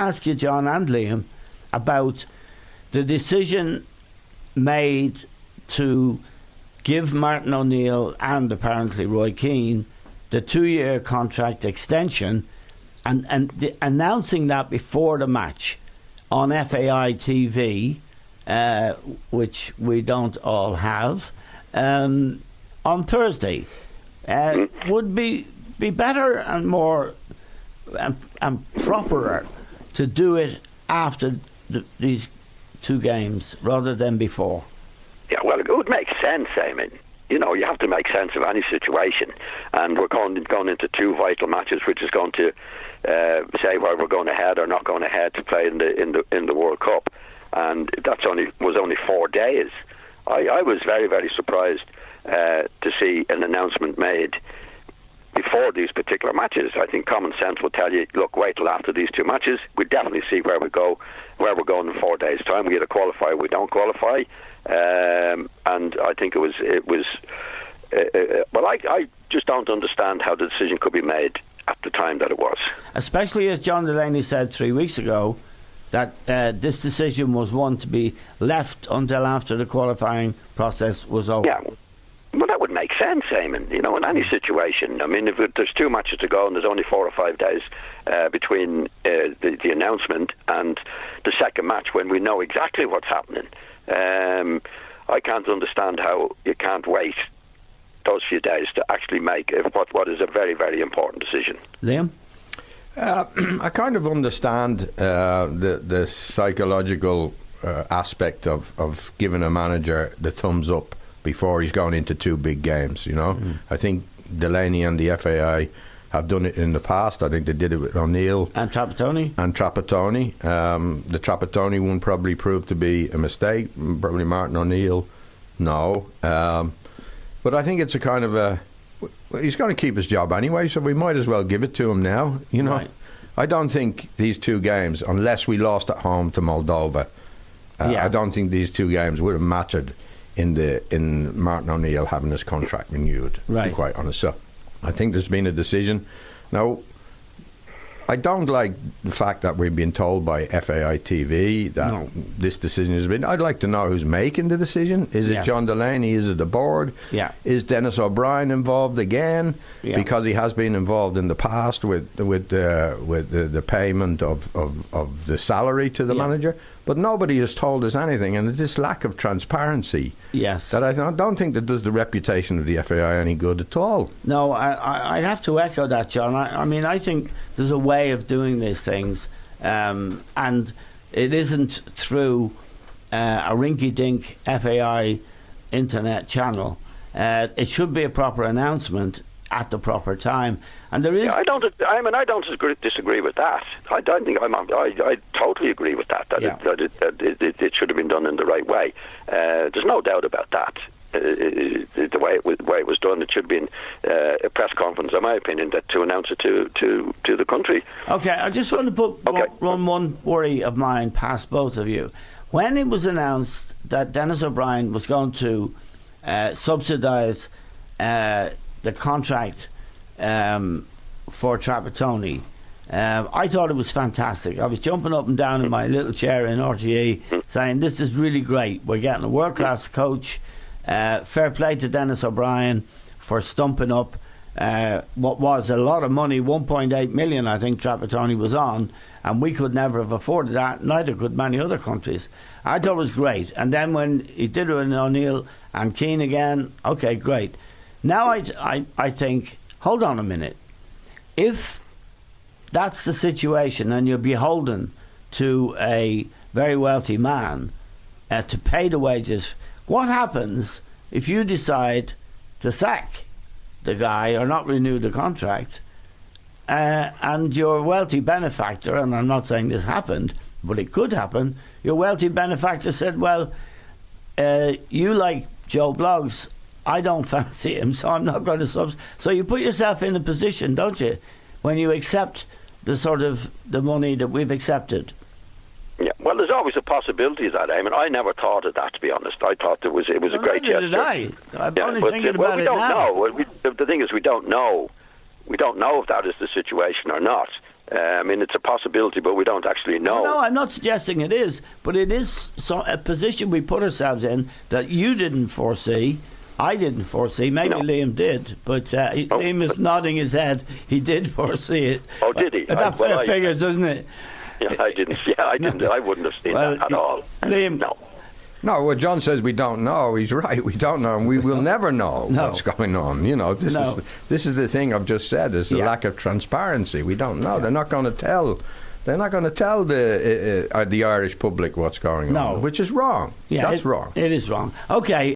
ask you, John and Liam, about the decision made to give Martin O'Neill and apparently Roy Keane the 2-year contract extension, and announcing that before the match on FAI TV, which we don't all have, on Thursday. Would be better and more and properer to do it after these 2 games rather than before. Yeah, well, it would make sense, Eamon. You know, you have to make sense of any situation, and we're going into 2 vital matches, which is going to say whether we're going ahead or not going ahead to play in the World Cup, and was only 4 days. I was very, very surprised to see an announcement made before these particular matches. I think common sense will tell you, look, wait till after these 2 matches. We definitely see where we're going in 4 days' time. We either qualify or we don't qualify. And I think it was. Well, I just don't understand how the decision could be made at the time that it was. Especially as John Delaney said 3 weeks ago, that this decision was one to be left until after the qualifying process was over. Yeah. Well, that would make sense, Eamon. You know, in any situation. I mean, if there's 2 matches to go and there's only 4 or 5 days between the announcement and the second match, when we know exactly what's happening, I can't understand how you can't wait those few days to actually make what is a very, very important decision. Liam? I kind of understand the psychological aspect of giving a manager the thumbs up before he's gone into 2 big games, you know. I think Delaney and the FAI have done it in the past. I think they did it with O'Neill. And Trapattoni. The Trapattoni one probably proved to be a mistake. Probably Martin O'Neill, no. But I think it's a kind of he's going to keep his job anyway, so we might as well give it to him now, you know. Right. I don't think these 2 games, unless we lost at home to Moldova, I don't think these 2 games would have mattered in Martin O'Neill having his contract renewed, to be quite honest. So I think there's been a decision. Now, I don't like the fact that we've been told by FAI TV that this decision has been. I'd like to know who's making the decision. Is it John Delaney? Is it the board? Yeah. Is Dennis O'Brien involved again? Yeah. Because he has been involved in the past with the payment of the salary to the manager. But nobody has told us anything, and it's this lack of transparency that I don't think that does the reputation of the FAI any good at all. No, I'd have to echo that, John. I mean, I think there's a way of doing these things, and it isn't through a rinky-dink FAI internet channel. It should be a proper announcement at the proper time, and there is. Yeah, I don't disagree with that. I totally agree with that. It should have been done in the right way. There's no doubt about that. The way it was done, it should have been a press conference, in my opinion, to announce it to the country. Okay, I just want to run one worry of mine past both of you. When it was announced that Dennis O'Brien was going to subsidise the contract for Trapattoni, I thought it was fantastic. I was jumping up and down in my little chair in RTE saying, this is really great. We're getting a world-class coach. Fair play to Dennis O'Brien for stumping up what was a lot of money, 1.8 million I think Trapattoni was on, and we could never have afforded that, neither could many other countries. I thought it was great. And then when he did it with O'Neill and Keane again, okay, great. Now I think, hold on a minute. If that's the situation and you're beholden to a very wealthy man to pay the wages, what happens if you decide to sack the guy or not renew the contract and your wealthy benefactor, and I'm not saying this happened, but it could happen, your wealthy benefactor said, well, you like Joe Bloggs, I don't fancy him, so I'm not going to So you put yourself in a position, don't you, when you accept the sort of the money that we've accepted. Yeah, well, there's always a possibility of that. I mean, I never thought of that, to be honest. I thought it was a great gesture. I'm only thinking about it now. The thing is, we don't know. We don't know if that is the situation or not. I mean, it's a possibility, but we don't actually know. No, I'm not suggesting it is, but it is a position we put ourselves in that you didn't foresee. I didn't foresee. Maybe Liam did, but Liam is nodding his head. He did foresee it. Oh, did he? That figures, doesn't it? Yeah, I didn't. Yeah, I didn't. I wouldn't have seen that at all. Liam, no. No, well, John says we don't know. He's right. We don't know, and we will never know what's going on. You know, this is the thing I've just said. Is the lack of transparency. We don't know. They're not going to tell. They're not going to tell the Irish public what's going on, which is wrong. Yeah, that's wrong. It is wrong. Okay.